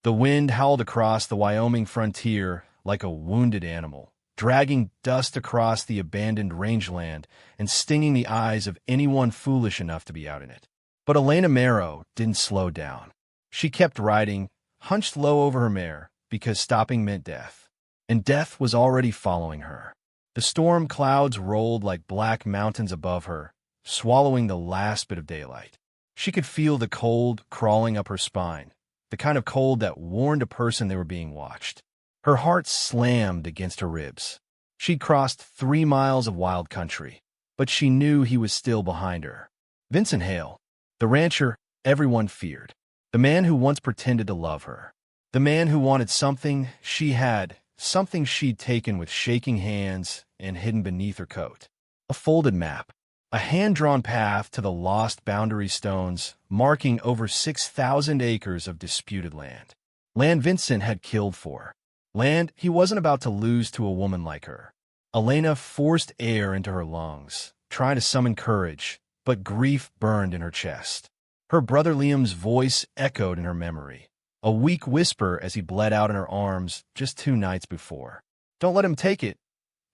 The wind howled across the Wyoming frontier like a wounded animal, dragging dust across the abandoned rangeland and stinging the eyes of anyone foolish enough to be out in it. But Elena Marrow didn't slow down. She kept riding, hunched low over her mare, because stopping meant death. And death was already following her. The storm clouds rolled like black mountains above her, swallowing the last bit of daylight. She could feel the cold crawling up her spine, the kind of cold that warned a person they were being watched. Her heart slammed against her ribs. She'd crossed 3 miles of wild country, but she knew he was still behind her. Vincent Hale, the rancher everyone feared, the man who once pretended to love her, the man who wanted something she had, something she'd taken with shaking hands and hidden beneath her coat. A folded map, a hand-drawn path to the lost boundary stones marking over 6,000 acres of disputed land. Land Vincent had killed for. Land he wasn't about to lose to a woman like her. Elena forced air into her lungs, trying to summon courage, but grief burned in her chest. Her brother Liam's voice echoed in her memory, a weak whisper as he bled out in her arms just 2 nights before. Don't let him take it.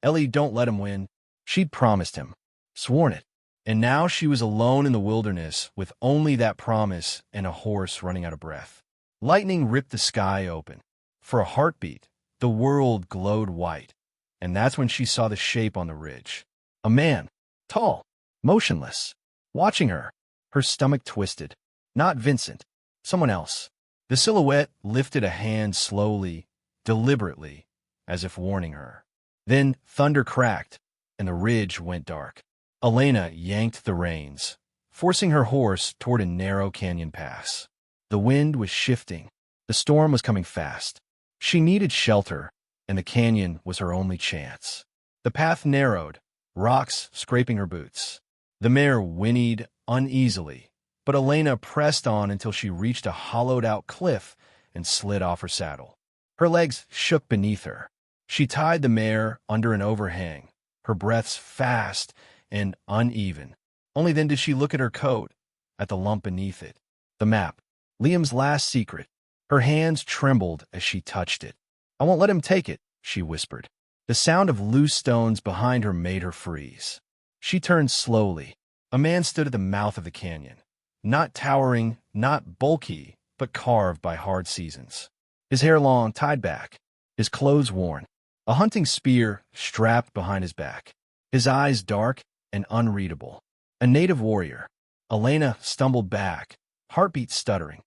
Ellie, don't let him win. She'd promised him, sworn it. And now she was alone in the wilderness with only that promise and a horse running out of breath. Lightning ripped the sky open. For a heartbeat, the world glowed white, and that's when she saw the shape on the ridge. A man, tall, motionless, watching her, her stomach twisted. Not Vincent, someone else. The silhouette lifted a hand slowly, deliberately, as if warning her. Then thunder cracked, and the ridge went dark. Elena yanked the reins, forcing her horse toward a narrow canyon pass. The wind was shifting. The storm was coming fast. She needed shelter, and the canyon was her only chance. The path narrowed, rocks scraping her boots. The mare whinnied uneasily, but Elena pressed on until she reached a hollowed-out cliff and slid off her saddle. Her legs shook beneath her. She tied the mare under an overhang, her breaths fast and uneven. Only then did she look at her coat, at the lump beneath it. The map, Liam's last secret. Her hands trembled as she touched it. I won't let him take it, she whispered. The sound of loose stones behind her made her freeze. She turned slowly. A man stood at the mouth of the canyon. Not towering, not bulky, but carved by hard seasons. His hair long, tied back. His clothes worn. A hunting spear strapped behind his back. His eyes dark and unreadable. A native warrior. Elena stumbled back, heartbeat stuttering.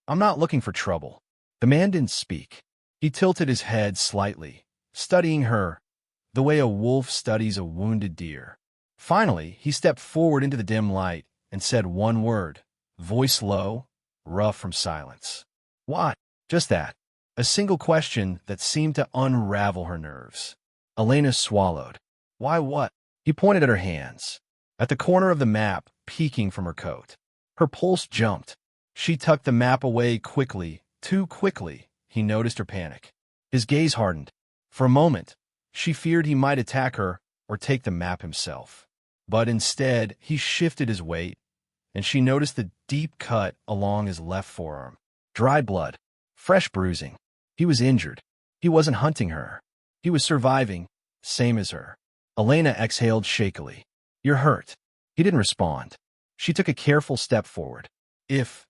I'm not looking for trouble. The man didn't speak. He tilted his head slightly, studying her, the way a wolf studies a wounded deer. Finally, he stepped forward into the dim light and said one word, voice low, rough from silence. What? Just that. A single question that seemed to unravel her nerves. Elena swallowed. Why what? He pointed at her hands, at the corner of the map peeking from her coat. Her pulse jumped. She tucked the map away quickly, too quickly. He noticed her panic. His gaze hardened. For a moment, she feared he might attack her or take the map himself. But instead, he shifted his weight, and she noticed the deep cut along his left forearm. Dried blood, fresh bruising. He was injured. He wasn't hunting her. He was surviving, same as her. Elena exhaled shakily. You're hurt. He didn't respond. She took a careful step forward. If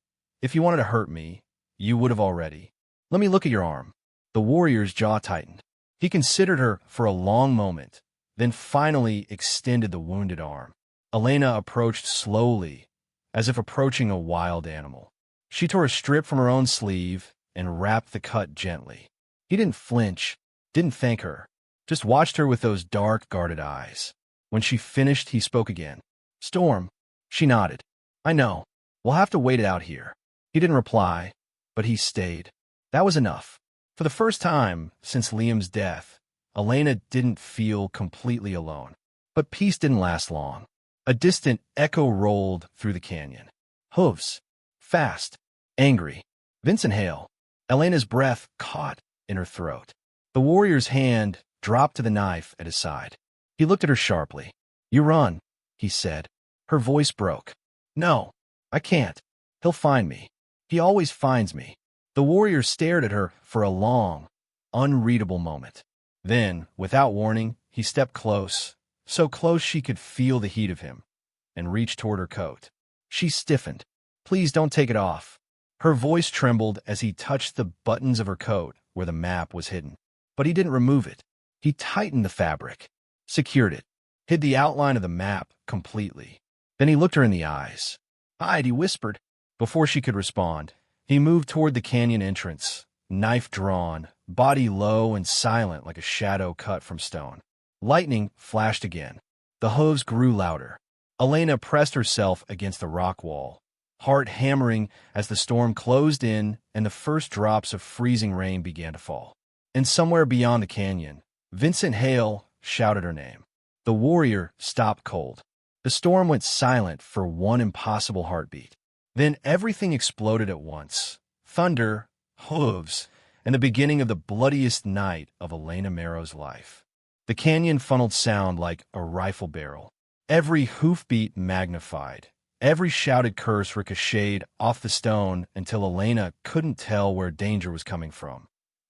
you wanted to hurt me, you would have already. Let me look at your arm. The warrior's jaw tightened. He considered her for a long moment, then finally extended the wounded arm. Elena approached slowly, as if approaching a wild animal. She tore a strip from her own sleeve and wrapped the cut gently. He didn't flinch, didn't thank her, just watched her with those dark, guarded eyes. When she finished, he spoke again. Storm. She nodded. I know. We'll have to wait it out here. He didn't reply, but he stayed. That was enough. For the first time since Liam's death, Elena didn't feel completely alone. But peace didn't last long. A distant echo rolled through the canyon. Hooves. Fast. Angry. Vincent Hale. Elena's breath caught in her throat. The warrior's hand dropped to the knife at his side. He looked at her sharply. You run, he said. Her voice broke. No, I can't. He'll find me. He always finds me. The warrior stared at her for a long, unreadable moment. Then, without warning, he stepped close, so close she could feel the heat of him, and reached toward her coat. She stiffened. "Please don't take it off." Her voice trembled as he touched the buttons of her coat where the map was hidden. But he didn't remove it. He tightened the fabric, secured it, hid the outline of the map completely. Then he looked her in the eyes. "Hide," he whispered. Before she could respond, he moved toward the canyon entrance, knife drawn, body low and silent like a shadow cut from stone. Lightning flashed again. The hooves grew louder. Elena pressed herself against the rock wall, heart hammering as the storm closed in and the first drops of freezing rain began to fall. And somewhere beyond the canyon, Vincent Hale shouted her name. The warrior stopped cold. The storm went silent for one impossible heartbeat. Then everything exploded at once. Thunder, hooves, and the beginning of the bloodiest night of Elena Marrow's life. The canyon funneled sound like a rifle barrel. Every hoofbeat magnified. Every shouted curse ricocheted off the stone until Elena couldn't tell where danger was coming from,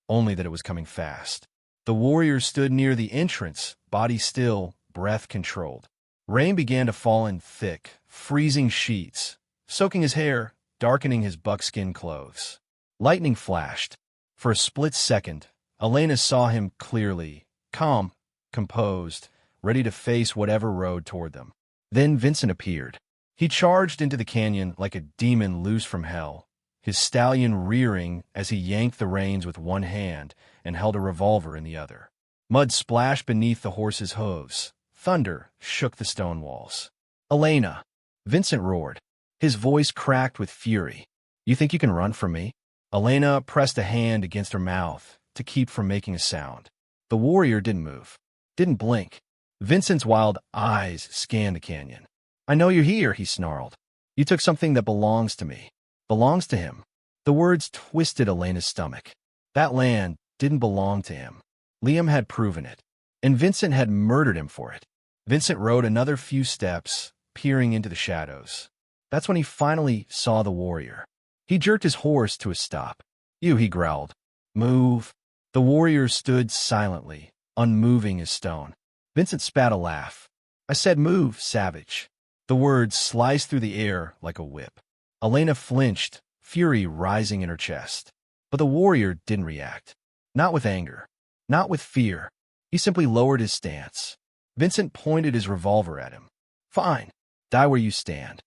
only that it was coming fast. The warrior stood near the entrance, body still, breath controlled. Rain began to fall in thick, freezing sheets, soaking his hair, darkening his buckskin clothes. Lightning flashed. For a split second, Elena saw him clearly, calm, composed, ready to face whatever rode toward them. Then Vincent appeared. He charged into the canyon like a demon loose from hell, his stallion rearing as he yanked the reins with one hand and held a revolver in the other. Mud splashed beneath the horse's hooves. Thunder shook the stone walls. "Elena!" Vincent roared. His voice cracked with fury. "You think you can run from me?" Elena pressed a hand against her mouth to keep from making a sound. The warrior didn't move, didn't blink. Vincent's wild eyes scanned the canyon. "I know you're here," he snarled. "You took something that belongs to me." Belongs to him. The words twisted Elena's stomach. That land didn't belong to him. Liam had proven it, and Vincent had murdered him for it. Vincent rode another few steps, peering into the shadows. That's when he finally saw the warrior. He jerked his horse to a stop. "You," he growled. "Move." The warrior stood silently, unmoving as stone. Vincent spat a laugh. "I said move, savage." The words sliced through the air like a whip. Elena flinched, fury rising in her chest. But the warrior didn't react. Not with anger. Not with fear. He simply lowered his stance. Vincent pointed his revolver at him. "Fine. Die where you stand."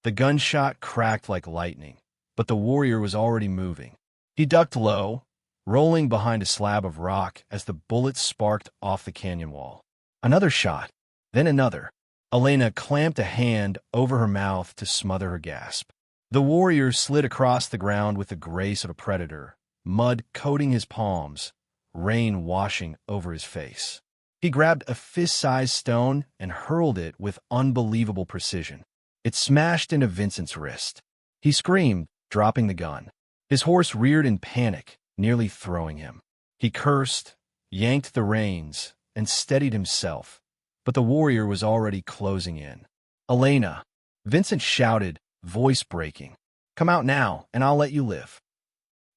The gunshot cracked like lightning, but the warrior was already moving. He ducked low, rolling behind a slab of rock as the bullets sparked off the canyon wall. Another shot, then another. Elena clamped a hand over her mouth to smother her gasp. The warrior slid across the ground with the grace of a predator, mud coating his palms, rain washing over his face. He grabbed a fist-sized stone and hurled it with unbelievable precision. It smashed into Vincent's wrist. He screamed, dropping the gun. His horse reared in panic, nearly throwing him. He cursed, yanked the reins, and steadied himself, but the warrior was already closing in. "Elena!" Vincent shouted, voice breaking. "Come out now, and I'll let you live."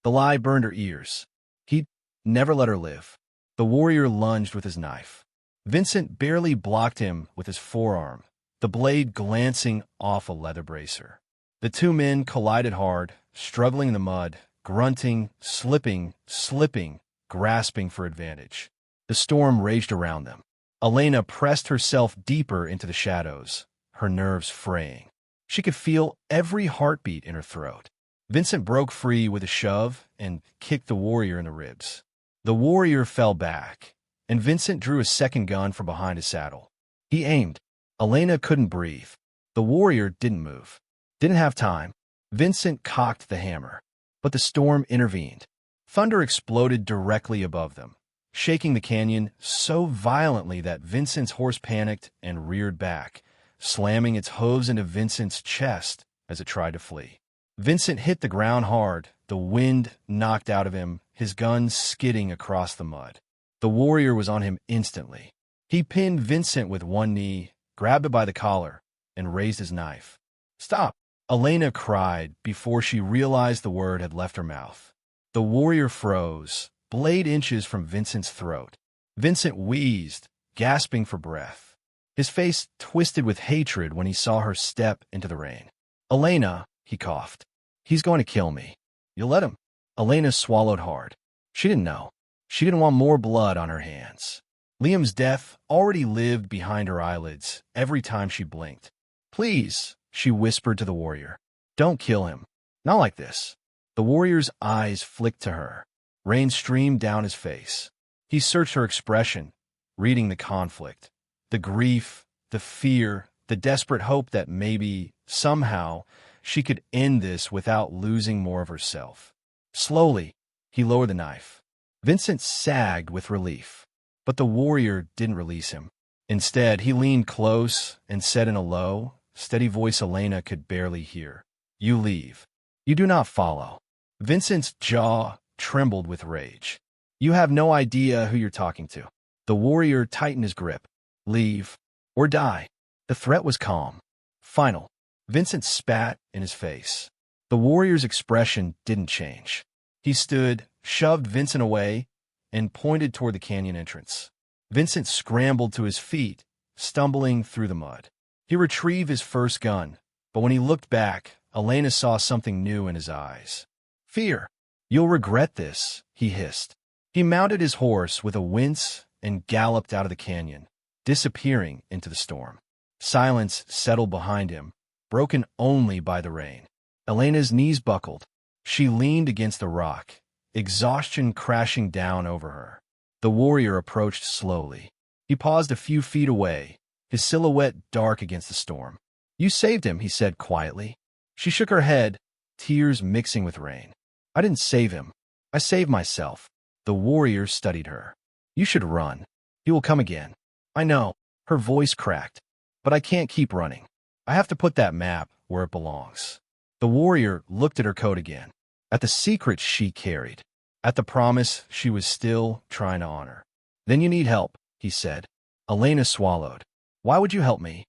The lie burned her ears. He'd never let her live. The warrior lunged with his knife. Vincent barely blocked him with his forearm, the blade glancing off a leather bracer. The two men collided hard, struggling in the mud, grunting, slipping, grasping for advantage. The storm raged around them. Elena pressed herself deeper into the shadows, her nerves fraying. She could feel every heartbeat in her throat. Vincent broke free with a shove and kicked the warrior in the ribs. The warrior fell back, and Vincent drew a second gun from behind his saddle. He aimed. Elena couldn't breathe. The warrior didn't move. Didn't have time. Vincent cocked the hammer, but the storm intervened. Thunder exploded directly above them, shaking the canyon so violently that Vincent's horse panicked and reared back, slamming its hooves into Vincent's chest as it tried to flee. Vincent hit the ground hard, the wind knocked out of him, his gun skidding across the mud. The warrior was on him instantly. He pinned Vincent with one knee, grabbed it by the collar, and raised his knife. "Stop!" Elena cried before she realized the word had left her mouth. The warrior froze, blade inches from Vincent's throat. Vincent wheezed, gasping for breath. His face twisted with hatred when he saw her step into the rain. "Elena," he coughed. "He's going to kill me." "You'll let him?" Elena swallowed hard. She didn't know. She didn't want more blood on her hands. Liam's death already lived behind her eyelids every time she blinked. "Please," she whispered to the warrior. "Don't kill him. Not like this." The warrior's eyes flicked to her. Rain streamed down his face. He searched her expression, reading the conflict, the grief, the fear, the desperate hope that maybe, somehow, she could end this without losing more of herself. Slowly, he lowered the knife. Vincent sagged with relief, but the warrior didn't release him. Instead, he leaned close and said in a low, steady voice Elena could barely hear, "You leave. You do not follow." Vincent's jaw trembled with rage. "You have no idea who you're talking to." The warrior tightened his grip. "Leave, or die." The threat was calm, final. Vincent spat in his face. The warrior's expression didn't change. He stood, shoved Vincent away, and pointed toward the canyon entrance. Vincent scrambled to his feet, stumbling through the mud. He retrieved his first gun, but when he looked back, Elena saw something new in his eyes. Fear. "You'll regret this," he hissed. He mounted his horse with a wince and galloped out of the canyon, disappearing into the storm. Silence settled behind him, broken only by the rain. Elena's knees buckled. She leaned against a rock, exhaustion crashing down over her. The warrior approached slowly. He paused a few feet away, his silhouette dark against the storm. "You saved him," he said quietly. She shook her head, tears mixing with rain. "I didn't save him. I saved myself." The warrior studied her. "You should run. He will come again." "I know." Her voice cracked. "But I can't keep running. I have to put that map where it belongs." The warrior looked at her coat again, at the secret she carried, at the promise she was still trying to honor. "Then you need help," he said. Elena swallowed. "Why would you help me?"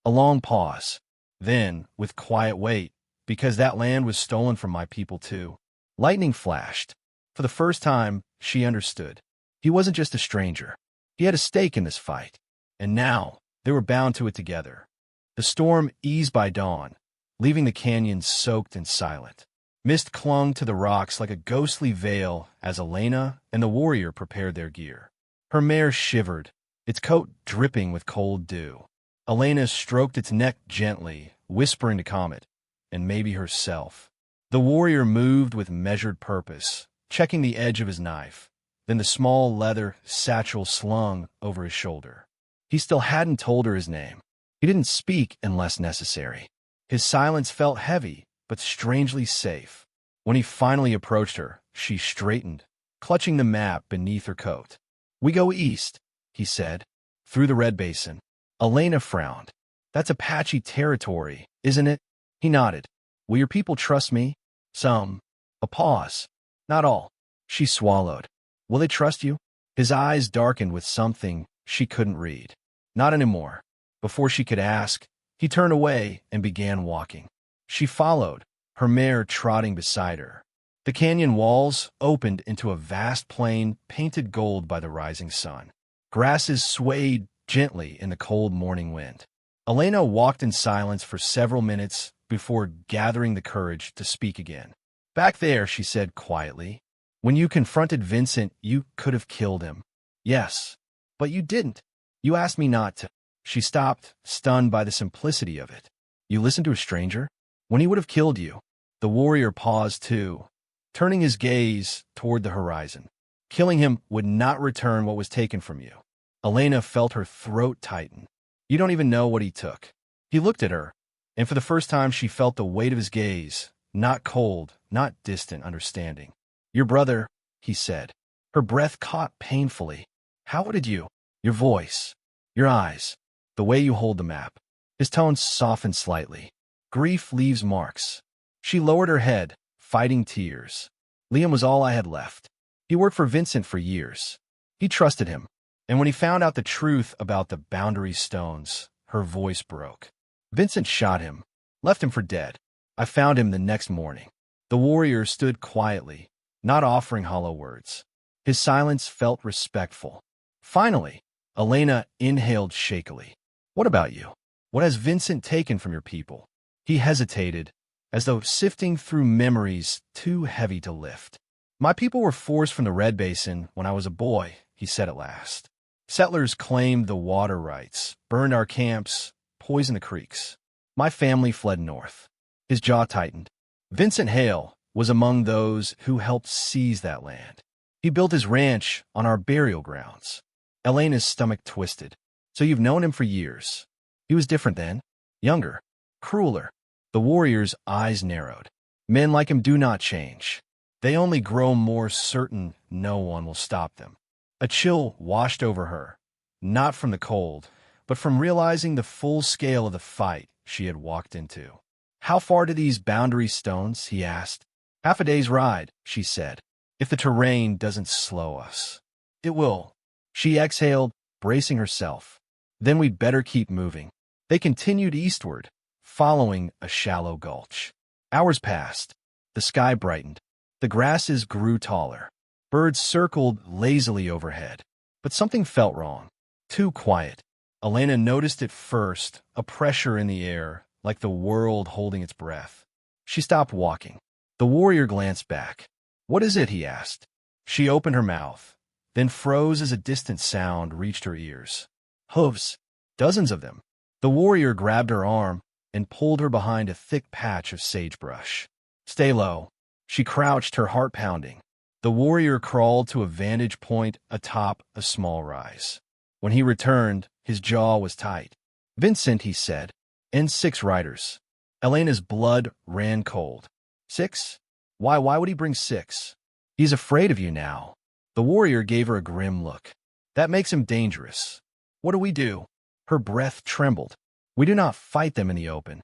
A long pause. Then, with quiet weight, "Because that land was stolen from my people too." Lightning flashed. For the first time, she understood. He wasn't just a stranger. He had a stake in this fight. And now, they were bound to it together. The storm eased by dawn, leaving the canyon soaked and silent. Mist clung to the rocks like a ghostly veil as Elena and the warrior prepared their gear. Her mare shivered, its coat dripping with cold dew. Elena stroked its neck gently, whispering to calm it, and maybe herself. The warrior moved with measured purpose, checking the edge of his knife, then the small leather satchel slung over his shoulder. He still hadn't told her his name. He didn't speak unless necessary. His silence felt heavy, but strangely safe. When he finally approached her, she straightened, clutching the map beneath her coat. "We go east," he said, "through the Red Basin." Elena frowned. "That's Apache territory, isn't it?" He nodded. "Will your people trust me?" "Some." A pause. "Not all." She swallowed. "Will they trust you?" His eyes darkened with something she couldn't read. "Not anymore." Before she could ask, he turned away and began walking. She followed, her mare trotting beside her. The canyon walls opened into a vast plain painted gold by the rising sun. Grasses swayed gently in the cold morning wind. Elena walked in silence for several minutes before gathering the courage to speak again. "Back there," she said quietly. "When you confronted Vincent, you could have killed him." "Yes, but you didn't. You asked me not to." She stopped, stunned by the simplicity of it. "You listened to a stranger? When he would have killed you." The warrior paused too, turning his gaze toward the horizon. "Killing him would not return what was taken from you." Elena felt her throat tighten. "You don't even know what he took." He looked at her, and for the first time she felt the weight of his gaze, not cold, not distant understanding. "Your brother," he said. Her breath caught painfully. "How did you?" "Your voice, your eyes, the way you hold the map." His tone softened slightly. "Grief leaves marks." She lowered her head, fighting tears. "Liam was all I had left. He worked for Vincent for years. He trusted him. And when he found out the truth about the boundary stones," her voice broke. "Vincent shot him, left him for dead. I found him the next morning." The warrior stood quietly, not offering hollow words. His silence felt respectful. Finally, Elena inhaled shakily. What about you? What has Vincent taken from your people? He hesitated, as though sifting through memories too heavy to lift. My people were forced from the Red Basin when I was a boy, he said at last. Settlers claimed the water rights, burned our camps, poisoned the creeks. My family fled north. His jaw tightened. Vincent Hale was among those who helped seize that land. He built his ranch on our burial grounds. Elena's stomach twisted. So you've known him for years. He was different then. Younger. Crueler. The warrior's eyes narrowed. Men like him do not change. They only grow more certain no one will stop them. A chill washed over her, not from the cold, but from realizing the full scale of the fight she had walked into. How far to these boundary stones? He asked. Half a day's ride, she said, if the terrain doesn't slow us. It will. She exhaled, bracing herself. Then we'd better keep moving. They continued eastward, following a shallow gulch. Hours passed. The sky brightened. The grasses grew taller. Birds circled lazily overhead. But something felt wrong. Too quiet. Elena noticed it first, a pressure in the air, like the world holding its breath. She stopped walking. The warrior glanced back. What is it? He asked. She opened her mouth, then froze as a distant sound reached her ears. Hooves. Dozens of them. The warrior grabbed her arm and pulled her behind a thick patch of sagebrush. Stay low. She crouched, her heart pounding. The warrior crawled to a vantage point atop a small rise. When he returned, his jaw was tight. Vincent, he said, and 6 riders. Elena's blood ran cold. 6? Why would he bring 6? He's afraid of you now. The warrior gave her a grim look. That makes him dangerous. What do we do? Her breath trembled. We do not fight them in the open.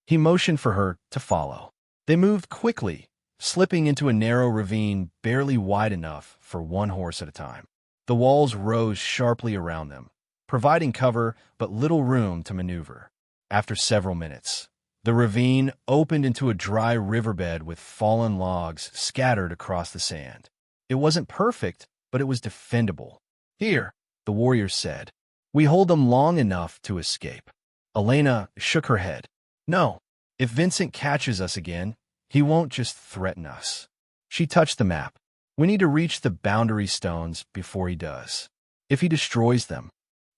He motioned for her to follow. They moved quickly, slipping into a narrow ravine barely wide enough for one horse at a time. The walls rose sharply around them, providing cover but little room to maneuver. After several minutes, the ravine opened into a dry riverbed with fallen logs scattered across the sand. It wasn't perfect, but it was defendable. Here, the warrior said. We hold them long enough to escape. Elena shook her head. No, if Vincent catches us again, he won't just threaten us. She touched the map. We need to reach the boundary stones before he does. If he destroys them,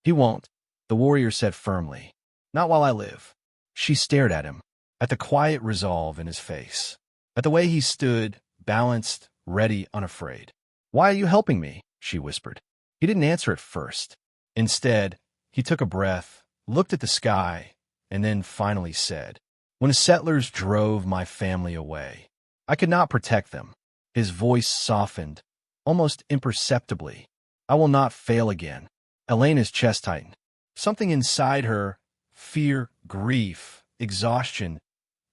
he won't, the warrior said firmly. Not while I live. She stared at him, at the quiet resolve in his face, at the way he stood, balanced, ready, unafraid. Why are you helping me? She whispered. He didn't answer at first. Instead, he took a breath, looked at the sky, and then finally said, When settlers drove my family away, I could not protect them. His voice softened, almost imperceptibly. I will not fail again. Elena's chest tightened. Something inside her, fear, grief, exhaustion,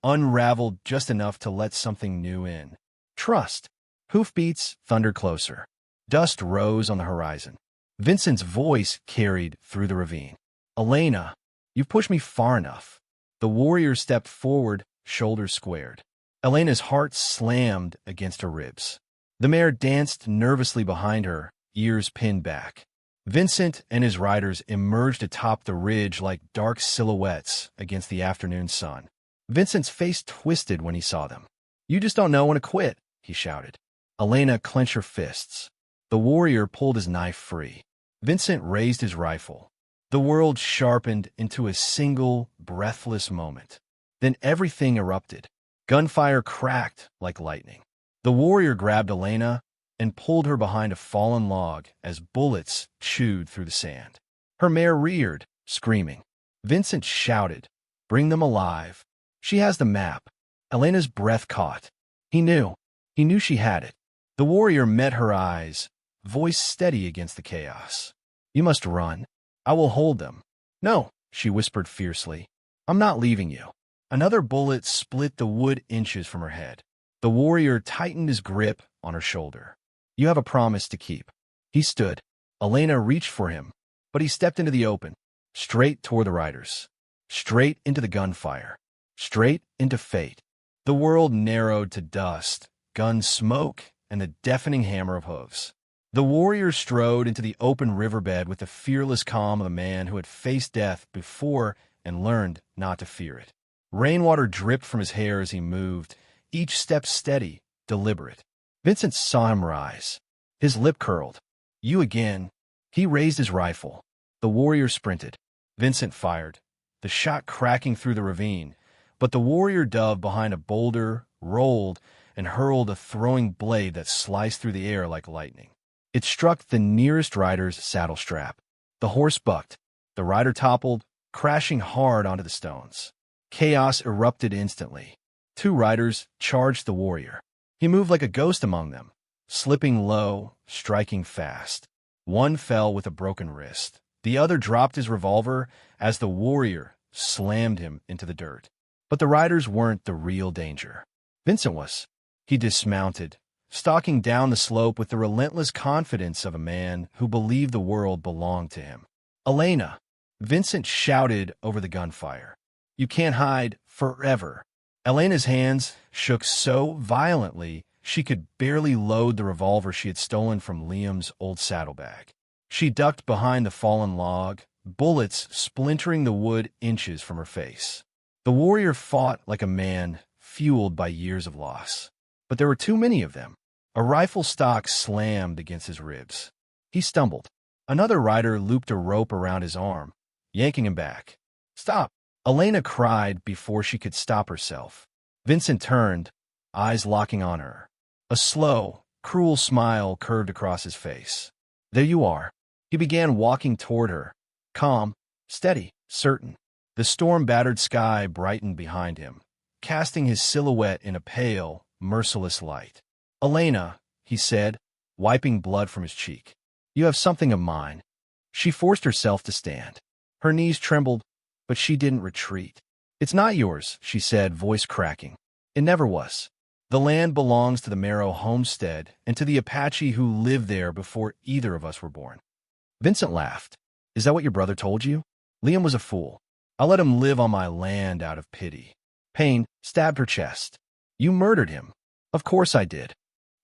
unraveled just enough to let something new in. Trust. Hoofbeats thundered closer. Dust rose on the horizon. Vincent's voice carried through the ravine. Elena, you've pushed me far enough. The warrior stepped forward, shoulders squared. Elena's heart slammed against her ribs. The mare danced nervously behind her, ears pinned back. Vincent and his riders emerged atop the ridge like dark silhouettes against the afternoon sun. Vincent's face twisted when he saw them. You just don't know when to quit, he shouted. Elena clenched her fists. The warrior pulled his knife free. Vincent raised his rifle. The world sharpened into a single, breathless moment. Then everything erupted. Gunfire cracked like lightning. The warrior grabbed Elena and pulled her behind a fallen log as bullets chewed through the sand. Her mare reared, screaming. Vincent shouted, Bring them alive. She has the map. Elena's breath caught. He knew. He knew she had it. The warrior met her eyes, voice steady against the chaos. You must run. I will hold them. No, she whispered fiercely. I'm not leaving you. Another bullet split the wood inches from her head. The warrior tightened his grip on her shoulder. You have a promise to keep. He stood. Elena reached for him, but he stepped into the open, straight toward the riders, straight into the gunfire, straight into fate. The world narrowed to dust, gun smoke, and the deafening hammer of hooves. The warrior strode into the open riverbed with the fearless calm of a man who had faced death before and learned not to fear it. Rainwater dripped from his hair as he moved, each step steady, deliberate. Vincent saw him rise. His lip curled. "You again." He raised his rifle. The warrior sprinted. Vincent fired, the shot cracking through the ravine, but the warrior dove behind a boulder, rolled, and hurled a throwing blade that sliced through the air like lightning. It struck the nearest rider's saddle strap. The horse bucked. The rider toppled, crashing hard onto the stones. Chaos erupted instantly. Two riders charged the warrior. He moved like a ghost among them, slipping low, striking fast. One fell with a broken wrist. The other dropped his revolver as the warrior slammed him into the dirt. But the riders weren't the real danger. Vincent was. He dismounted, stalking down the slope with the relentless confidence of a man who believed the world belonged to him. "Elena!" Vincent shouted over the gunfire. "You can't hide forever." Elena's hands shook so violently she could barely load the revolver she had stolen from Liam's old saddlebag. She ducked behind the fallen log, bullets splintering the wood inches from her face. The warrior fought like a man fueled by years of loss. But there were too many of them. A rifle stock slammed against his ribs. He stumbled. Another rider looped a rope around his arm, yanking him back. "Stop!" Elena cried before she could stop herself. Vincent turned, eyes locking on her. A slow, cruel smile curved across his face. "There you are." He began walking toward her, calm, steady, certain. The storm-battered sky brightened behind him, casting his silhouette in a pale, merciless light. "Elena," he said, wiping blood from his cheek. "You have something of mine." She forced herself to stand. Her knees trembled, but she didn't retreat. "It's not yours," she said, voice cracking. "It never was. The land belongs to the Marrow homestead and to the Apache who lived there before either of us were born." Vincent laughed. "Is that what your brother told you? Liam was a fool. I let him live on my land out of pity." Pain stabbed her chest. "You murdered him." "Of course I did."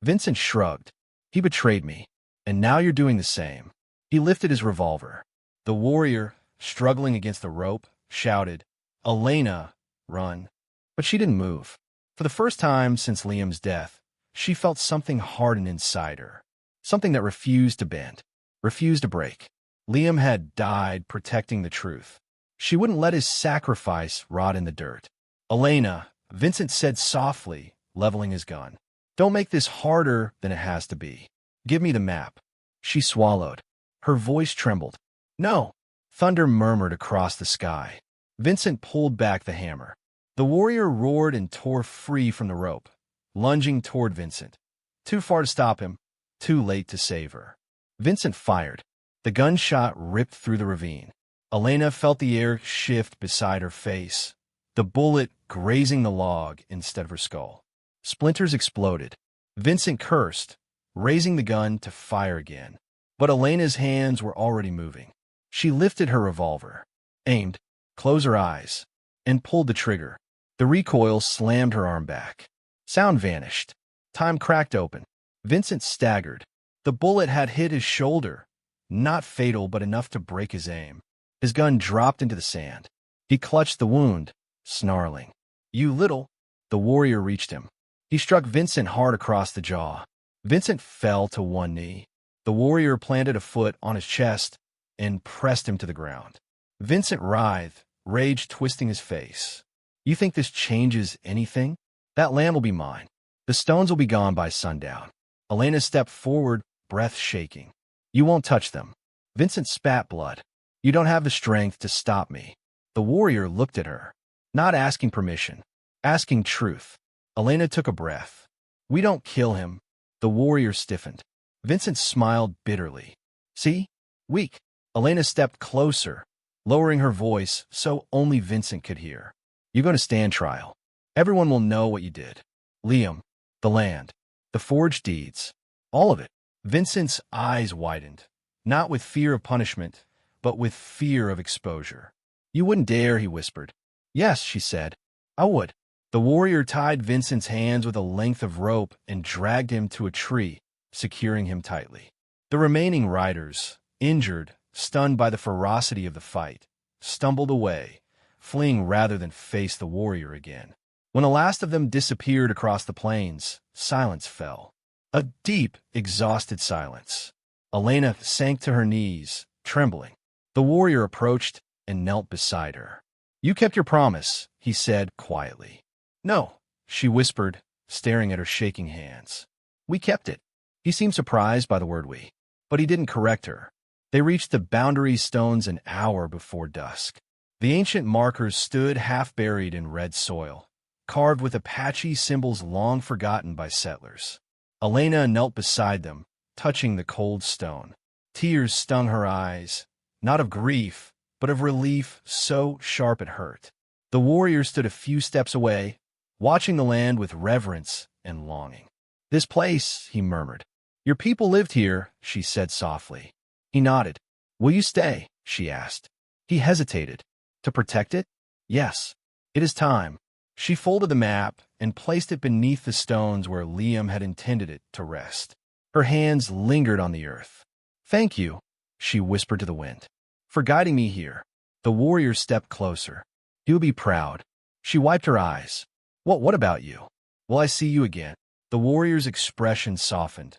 Vincent shrugged. "He betrayed me, and now you're doing the same." He lifted his revolver. The warrior, struggling against the rope, shouted, "Elena, run." But she didn't move. For the first time since Liam's death, she felt something harden inside her, something that refused to bend, refused to break. Liam had died protecting the truth. She wouldn't let his sacrifice rot in the dirt. "Elena," Vincent said softly, leveling his gun. "Don't make this harder than it has to be. Give me the map." She swallowed. Her voice trembled. "No." Thunder murmured across the sky. Vincent pulled back the hammer. The warrior roared and tore free from the rope, lunging toward Vincent. Too far to stop him, too late to save her. Vincent fired. The gunshot ripped through the ravine. Elena felt the air shift beside her face, the bullet grazing the log instead of her skull. Splinters exploded. Vincent cursed, raising the gun to fire again. But Elena's hands were already moving. She lifted her revolver, aimed, closed her eyes, and pulled the trigger. The recoil slammed her arm back. Sound vanished. Time cracked open. Vincent staggered. The bullet had hit his shoulder, not fatal but enough to break his aim. His gun dropped into the sand. He clutched the wound, snarling. "You little—" The warrior reached him. He struck Vincent hard across the jaw. Vincent fell to one knee. The warrior planted a foot on his chest and pressed him to the ground. Vincent writhed, rage twisting his face. "You think this changes anything? That land will be mine. The stones will be gone by sundown." Elena stepped forward, breath shaking. "You won't touch them." Vincent spat blood. "You don't have the strength to stop me." The warrior looked at her, not asking permission, asking truth. Elena took a breath. "We don't kill him." The warrior stiffened. Vincent smiled bitterly. "See? Weak." Elena stepped closer, lowering her voice so only Vincent could hear. "You're going to stand trial. Everyone will know what you did. Liam, the land, the forged deeds, all of it." Vincent's eyes widened, not with fear of punishment, but with fear of exposure. "You wouldn't dare," he whispered. "Yes," she said. "I would." The warrior tied Vincent's hands with a length of rope and dragged him to a tree, securing him tightly. The remaining riders, injured, stunned by the ferocity of the fight, stumbled away, fleeing rather than face the warrior again. When the last of them disappeared across the plains, silence fell. A deep, exhausted silence. Elena sank to her knees, trembling. The warrior approached and knelt beside her. "You kept your promise," he said quietly. "No," she whispered, staring at her shaking hands. "We kept it." He seemed surprised by the word "we," but he didn't correct her. They reached the boundary stones an hour before dusk. The ancient markers stood half-buried in red soil, carved with Apache symbols long forgotten by settlers. Elena knelt beside them, touching the cold stone. Tears stung her eyes, not of grief, but of relief so sharp it hurt. The warrior stood a few steps away, watching the land with reverence and longing. "This place," he murmured. "Your people lived here," she said softly. He nodded. "Will you stay?" she asked. He hesitated. "To protect it? Yes. It is time." She folded the map and placed it beneath the stones where Liam had intended it to rest. Her hands lingered on the earth. "Thank you," she whispered to the wind, "for guiding me here." The warrior stepped closer. He would be proud. She wiped her eyes. What about you? Will I see you again?" The warrior's expression softened,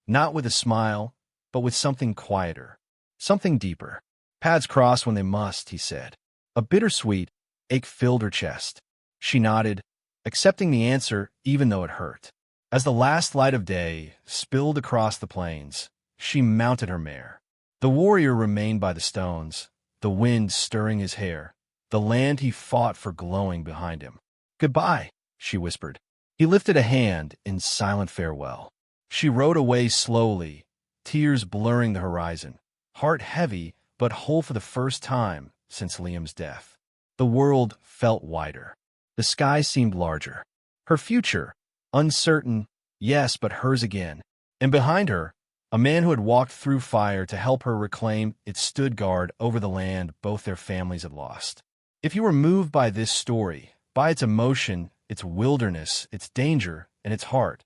not with a smile, but with something quieter, something deeper. "Paths cross when they must," he said. A bittersweet ache filled her chest. She nodded, accepting the answer even though it hurt. As the last light of day spilled across the plains, she mounted her mare. The warrior remained by the stones, the wind stirring his hair, the land he fought for glowing behind him. "Goodbye," she whispered. He lifted a hand in silent farewell. She rode away slowly, tears blurring the horizon, heart heavy but whole for the first time since Liam's death. The world felt wider. The sky seemed larger. Her future, uncertain, yes, but hers again. And behind her, a man who had walked through fire to help her reclaim it stood guard over the land both their families had lost. If you were moved by this story, by its emotion, its wilderness, its danger, and its heart,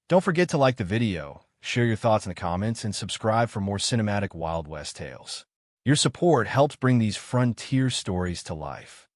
don't forget to like the video, share your thoughts in the comments, and subscribe for more cinematic Wild West tales. Your support helps bring these frontier stories to life.